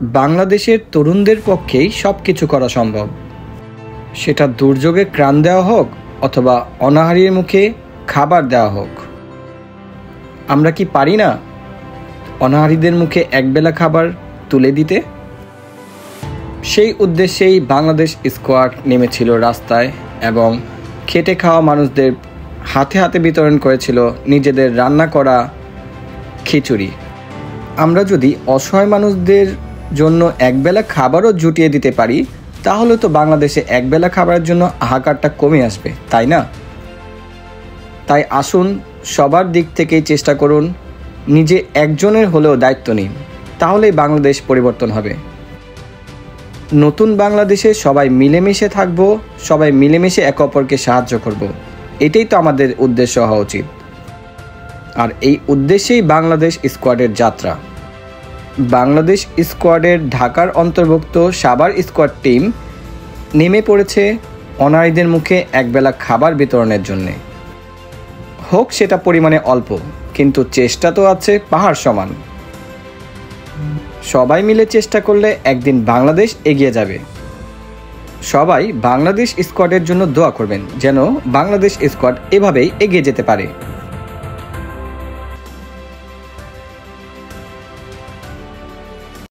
বাংলাদেশের তরুণদের পক্ষেই সব কিছু করা সম্ভব, সেটা দুর্যোগে ত্রাণ দেওয়া হোক অথবা অনাহারের মুখে খাবার দেওয়া হোক। আমরা কি পারি না অনাহারীদের মুখে একবেলা খাবার তুলে দিতে? সেই উদ্দেশ্যেই বাংলাদেশ স্কোয়াড নেমেছিল রাস্তায় এবং খেটে খাওয়া মানুষদের হাতে হাতে বিতরণ করেছিল নিজেদের রান্না করা খিচুড়ি। আমরা যদি অসহায় মানুষদের জন্য একবেলা খাবারও জুটিয়ে দিতে পারি, তাহলে তো বাংলাদেশে একবেলা খাবারের জন্য হাহাকারটা কমে আসবে, তাই না? তাই আসুন সবার দিক থেকেই চেষ্টা করুন, নিজে একজনের হলেও দায়িত্ব নিন, তাহলেই বাংলাদেশ পরিবর্তন হবে। নতুন বাংলাদেশে সবাই মিলেমিশে থাকব, সবাই মিলেমিশে একে অপরকে সাহায্য করব, এটাই তো আমাদের উদ্দেশ্য হওয়া উচিত। আর এই উদ্দেশ্যেই বাংলাদেশ স্কোয়াডের যাত্রা। বাংলাদেশ স্কোয়াডের ঢাকার অন্তর্ভুক্ত সাভার স্কোয়াড টিম নেমে পড়েছে অনাহারীদের মুখে একবেলা খাবার বিতরণের জন্যে। হোক সেটা পরিমাণে অল্প, কিন্তু চেষ্টা তো আছে পাহাড় সমান। সবাই মিলে চেষ্টা করলে একদিন বাংলাদেশ এগিয়ে যাবে। সবাই বাংলাদেশ স্কোয়াডের জন্য দোয়া করবেন, যেন বাংলাদেশ স্কোয়াড এভাবেই এগিয়ে যেতে পারে।